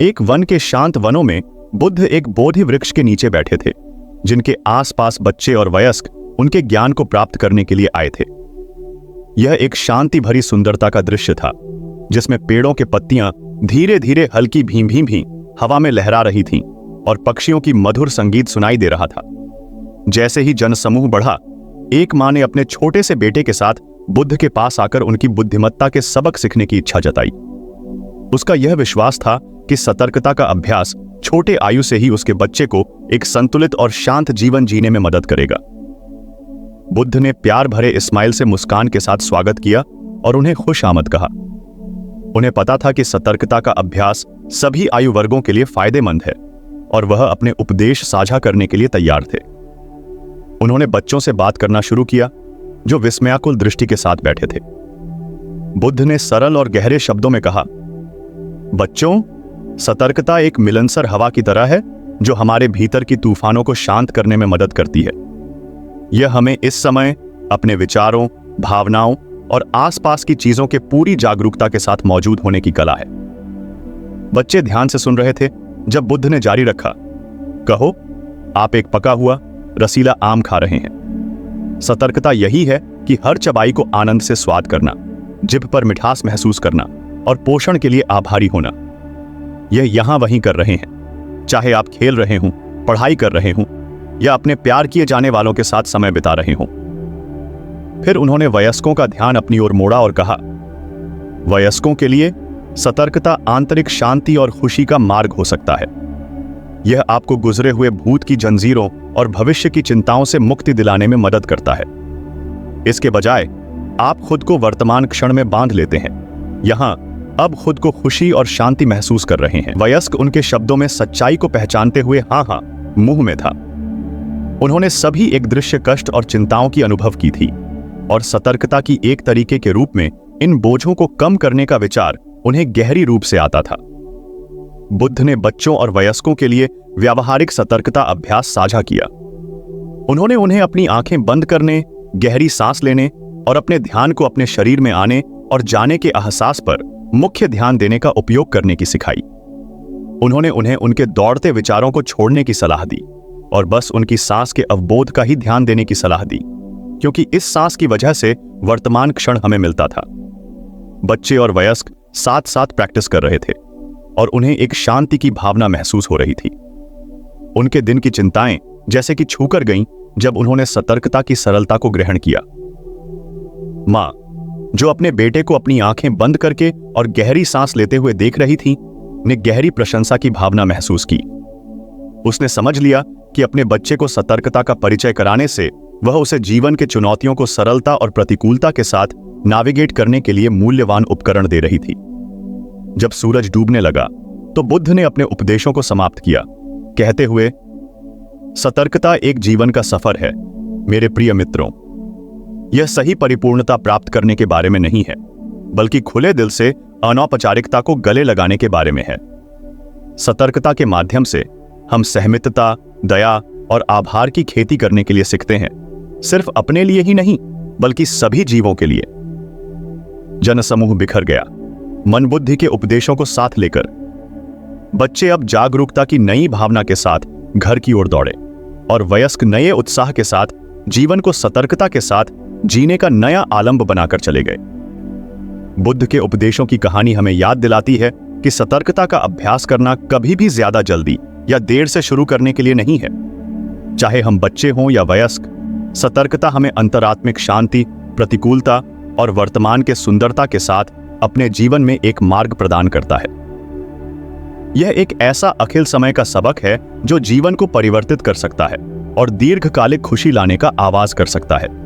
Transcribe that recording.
एक वन के शांत वनों में बुद्ध एक बोधि वृक्ष के नीचे बैठे थे, जिनके आसपास बच्चे और वयस्क उनके ज्ञान को प्राप्त करने के लिए आए थे। यह एक शांति भरी सुंदरता का दृश्य था, जिसमें पेड़ों के पत्तियां धीरे धीरे हल्की भीं भीं भीं हवा में लहरा रही थीं और पक्षियों की मधुर संगीत सुनाई दे रहा था। जैसे ही जनसमूह बढ़ा, एक मां ने अपने छोटे से बेटे के साथ बुद्ध के पास आकर उनकी बुद्धिमत्ता के सबक सीखने की इच्छा जताई। उसका यह विश्वास था कि सतर्कता का अभ्यास छोटे आयु से ही उसके बच्चे को एक संतुलित और शांत जीवन जीने में मदद करेगा। बुद्ध ने प्यार भरे इस्माइल से मुस्कान के साथ स्वागत किया और उन्हें खुश आमद कहा। उन्हें पता था कि सतर्कता का अभ्यास सभी आयु वर्गों के लिए फायदेमंद है और वह अपने उपदेश साझा करने के लिए तैयार थे। उन्होंने बच्चों से बात करना शुरू किया, जो विस्मयाकुल दृष्टि के साथ बैठे थे। बुद्ध ने सरल और गहरे शब्दों में कहा, बच्चों, सतर्कता एक मिलनसार हवा की तरह है जो हमारे भीतर की तूफानों को शांत करने में मदद करती है। यह हमें इस समय अपने विचारों, भावनाओं और आसपास की चीजों के पूरी जागरूकता के साथ मौजूद होने की कला है। बच्चे ध्यान से सुन रहे थे जब बुद्ध ने जारी रखा, कहो, आप एक पका हुआ रसीला आम खा रहे हैं। सतर्कता यही है कि हर चबाई को आनंद से स्वाद करना, जिभ पर मिठास महसूस करना और पोषण के लिए आभारी होना। यह यहां वहीं कर रहे हैं, चाहे आप खेल रहे हों, पढ़ाई कर रहे हों या अपने प्यार किए जाने वालों के साथ समय बिता रहे हों। फिर उन्होंने वयस्कों का ध्यान अपनी ओर मोड़ा और कहा, वयस्कों के लिए सतर्कता आंतरिक शांति और खुशी का मार्ग हो सकता है। यह आपको गुजरे हुए भूत की जंजीरों और भविष्य की चिंताओं से मुक्ति दिलाने में मदद करता है। इसके बजाय आप खुद को वर्तमान क्षण में बांध लेते हैं, यहां अब खुद को खुशी और शांति महसूस कर रहे हैं। वयस्क उनके शब्दों में सच्चाई को पहचानते हुए हाँ हाँ मुंह में था। उन्होंने सभी एक दृश्य कष्ट और चिंताओं की अनुभव की थी और सतर्कता की एक तरीके के रूप में इन बोझों को कम करने का विचार उन्हें गहरी रूप से आता था। बुद्ध ने बच्चों और वयस्कों के लिए व्यावहारिक सतर्कता अभ्यास साझा किया। उन्होंने उन्हें अपनी आंखें बंद करने, गहरी सांस लेने और अपने ध्यान को अपने शरीर में आने और जाने के एहसास पर मुख्य ध्यान देने का उपयोग करने की सिखाई। उन्होंने उन्हें उनके दौड़ते विचारों को छोड़ने की सलाह दी और बस उनकी सांस के अवबोध का ही ध्यान देने की सलाह दी, क्योंकि इस सांस की वजह से वर्तमान क्षण हमें मिलता था। बच्चे और वयस्क साथ साथ प्रैक्टिस कर रहे थे और उन्हें एक शांति की भावना महसूस हो रही थी। उनके दिन की चिंताएं जैसे कि छूकर गईं जब उन्होंने सतर्कता की सरलता को ग्रहण किया। मां, जो अपने बेटे को अपनी आंखें बंद करके और गहरी सांस लेते हुए देख रही थी, ने गहरी प्रशंसा की भावना महसूस की। उसने समझ लिया कि अपने बच्चे को सतर्कता का परिचय कराने से वह उसे जीवन के चुनौतियों को सरलता और प्रतिकूलता के साथ नाविगेट करने के लिए मूल्यवान उपकरण दे रही थी। जब सूरज डूबने लगा तो बुद्ध ने अपने उपदेशों को समाप्त किया, कहते हुए, सतर्कता एक जीवन का सफर है मेरे प्रिय मित्रों। यह सही परिपूर्णता प्राप्त करने के बारे में नहीं है, बल्कि खुले दिल से अनौपचारिकता को गले लगाने के बारे में है। सतर्कता के माध्यम से हम सहमितता, दया और आभार की खेती करने के लिए सीखते हैं, सिर्फ अपने लिए ही नहीं बल्कि सभी जीवों के लिए। जनसमूह बिखर गया, मन बुद्धि के उपदेशों को साथ लेकर। बच्चे अब जागरूकता की नई भावना के साथ घर की ओर दौड़े और वयस्क नए उत्साह के साथ जीवन को सतर्कता के साथ जीने का नया आलंब बनाकर चले गए। बुद्ध के उपदेशों की कहानी हमें याद दिलाती है कि सतर्कता का अभ्यास करना कभी भी ज्यादा जल्दी या देर से शुरू करने के लिए नहीं है। चाहे हम बच्चे हों या वयस्क, सतर्कता हमें अंतरात्मिक शांति, प्रतिकूलता और वर्तमान के सुंदरता के साथ अपने जीवन में एक मार्ग प्रदान करता है। यह एक ऐसा अखिल समय का सबक है जो जीवन को परिवर्तित कर सकता है और दीर्घकालिक खुशी लाने का आवाज कर सकता है।